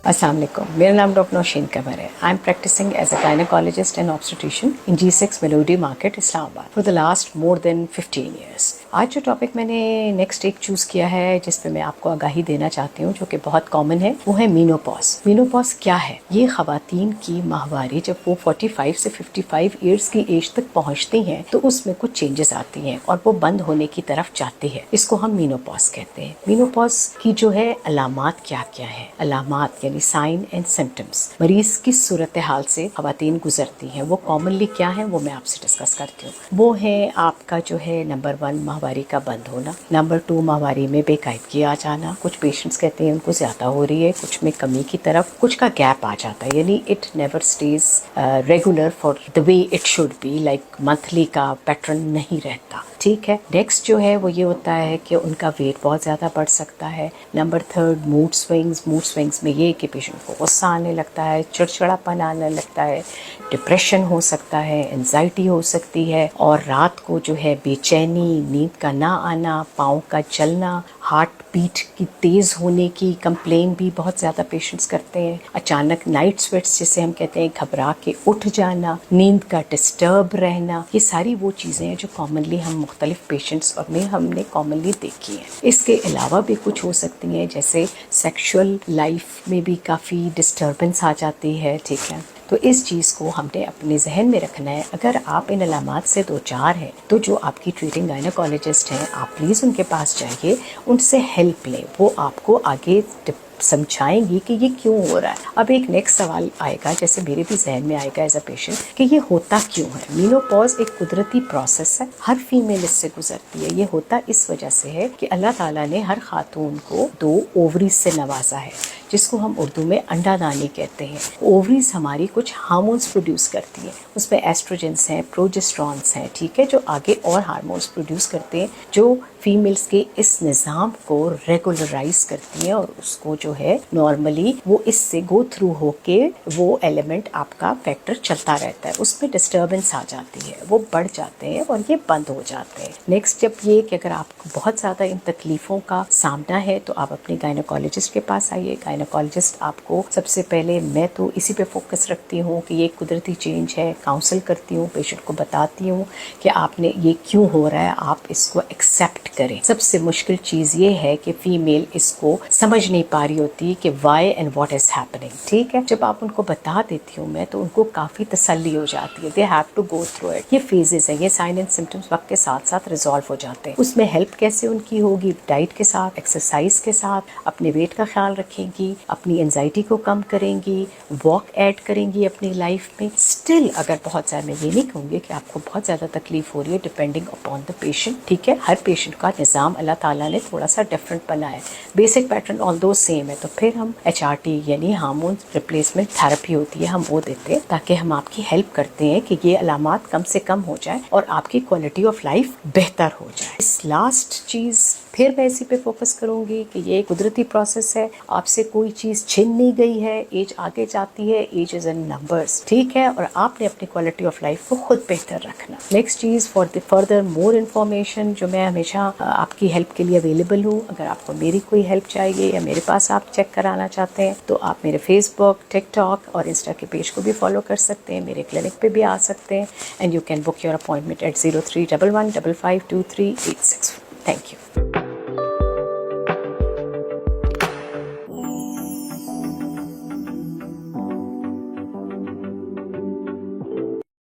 अस्सलाम वालेकुम, मेरा नाम डॉक्टर नौशीन कमर है. I am practising as a gynaecologist and obstetrician in G6 melody market Islamabad for the last more than 15 years. आज जो टॉपिक मैंने नेक्स्ट एक चूज़ किया है जिस पे मैं आपको आगाही देना चाहती हूँ, जो कि बहुत कॉमन है, वो है मीनोपॉज. मीनोपॉज क्या है? ये ख़वातीन की माहवारी जब वो 45 से 55 ईयर्स की एज तक पहुँचती हैं तो उसमें कुछ चेंजेस आती हैं और वो बंद होने की तरफ जाती है. इसको हम मीनोपॉज कहते हैं. मीनोपॉज की जो है अलामात क्या क्या है? अलामात यानी साइन एंड सिम्टम्स, मरीज की सूरत हाल से ख़वातीन गुजरती हैं, वो कॉमनली क्या है वो मैं आपसे डिस्कस करती हूँ. वो है आपका जो है नंबर 1 माहवारी का बंद होना, नंबर 2 माहवारी में बेकायदगी आ जाना. कुछ पेशेंट्स कहते हैं उनको ज़्यादा हो रही है, कुछ में कमी की तरफ, कुछ का गैप आ जाता है, यानी it never stage regular for the way it should be, like monthly का पैटर्न नहीं रहता. ठीक है. नेक्स्ट जो है वो ये होता है कि उनका वेट बहुत ज़्यादा बढ़ सकता है. नंबर 3 मूड स्विंग्स में ये कि पेशेंट को गुस्सा आने लगता है, चिड़चिड़ापन आने लगता है, डिप्रेशन हो सकता है, एंजाइटी हो सकती है, और रात को जो है बेचैनी, नींद का ना आना, पाँव का चलना, हार्ट बीट की तेज़ होने की कंप्लेन भी बहुत ज़्यादा पेशेंट्स करते हैं. अचानक नाइट स्वेट्स जिसे हम कहते हैं, घबरा के उठ जाना, नींद का डिस्टर्ब रहना, ये सारी वो चीज़ें हैं जो कॉमनली हम मुख्तलिफ पेशेंट्स और में हमने कॉमनली देखी हैं. इसके अलावा भी कुछ हो सकती हैं, जैसे सेक्शुअल लाइफ में भी काफ़ी डिस्टर्बेंस आ जाती है. ठीक है. तो इस चीज़ को हमने अपने जहन में रखना है. अगर आप इन अलामात से 2-4 हैं तो जो आपकी ट्रीटिंग गायनेकोलॉजिस्ट हैं, आप प्लीज़ उनके पास जाइए, उनसे हेल्प लें. वो आपको आगे समझाएंगी कि ये क्यों हो रहा है. अब एक नेक्स्ट सवाल आएगा, जैसे मेरे भी जहन में आएगा एज अ पेशेंट, कि ये होता क्यों है. मीनोपॉज एक कुदरती प्रोसेस है, हर फीमेल इससे गुजरती है. ये होता इस वजह से है कि अल्लाह ताला ने हर खातून को 2 ओवरीज से नवाजा है, जिसको हम उर्दू में अंडादानी कहते हैं. ओवरीज हमारी कुछ हार्मोन्स प्रोड्यूस करती हैं, उसमें एस्ट्रोजेंस हैं, प्रोजेस्टेरॉन्स हैं, ठीक है, जो आगे और हार्मोन्स प्रोड्यूस करते हैं, जो फीमेल्स के इस निज़ाम को रेगुलराइज करती हैं, और उसको जो है नॉर्मली वो इससे गो थ्रू होके वो एलिमेंट आपका फैक्टर चलता रहता है, उसमें डिस्टर्बेंस आ जाती है, वो बढ़ जाते हैं और ये बंद हो जाते हैं. नेक्स्ट जब ये कि अगर आपको बहुत ज़्यादा इन तकलीफ़ों का सामना है तो आप अपने गायनेकोलॉजिस्ट के पास आइए. गायनेकोलॉजिस्ट आपको सबसे पहले, मैं तो इसी पे फोकस रखती हूँ कि ये कुदरती चेंज है, काउंसल करती हूँ, पेशेंट को बताती हूँ कि आपने ये क्यों हो रहा है, आप इसको एक्सेप्ट करें. सबसे मुश्किल चीज़ ये है कि फीमेल इसको समझ नहीं पा रही होती कि why and what is happening. ठीक है. जब आप उनको बता देती हूँ मैं, तो उनको काफ़ी तसल्ली हो जाती है. They have to go through it. ये फेजेस हैं, ये साइन एंड सिम्टम्स वक्त के साथ साथ रिजॉल्व हो जाते हैं. उसमें हेल्प कैसे उनकी होगी? डाइट के साथ, एक्सरसाइज के साथ, अपने वेट का ख्याल रखेंगी, अपनी एंजाइटी को कम करेंगी, वॉक ऐड करेंगी अपनी लाइफ में. स्टिल अगर बहुत ज़्यादा, मैं ये नहीं कहूँगी कि आपको बहुत ज़्यादा तकलीफ हो रही है, डिपेंडिंग अपॉन द पेशेंट. ठीक है. हर पेशेंट का निज़ाम अल्लाह ताला ने थोड़ा सा डिफरेंट बनाया है. बेसिक पैटर्न ऑल दो सेम है. तो फिर हम HRT यानी हार्मोन रिप्लेसमेंट थेरेपी होती है, हम वो देते हैं, ताकि हम आपकी हेल्प करते हैं कि ये अलामात कम से कम हो जाए और आपकी क्वालिटी ऑफ लाइफ बेहतर हो जाए. इस लास्ट चीज़ फिर मैं इसी पे फोकस करूंगी कि ये कुदरती प्रोसेस है, आपसे कोई चीज़ छिन नहीं गई है. एज आगे जाती है, एज इज़ इन नंबर्स. ठीक है. और आपने अपनी क्वालिटी ऑफ लाइफ को खुद बेहतर रखना. Next cheese, for the further more information, जो मैं हमेशा आपकी हेल्प के लिए अवेलेबल हूँ. अगर आपको मेरी कोई हेल्प चाहिए या मेरे पास आप चेक कराना चाहते हैं तो आप मेरे फेसबुक, टिकटॉक और इंस्टा के पेज को भी फॉलो कर सकते हैं. मेरे क्लिनिक पे भी आ सकते हैं. And you can book your appointment at 0311552386. Thank you.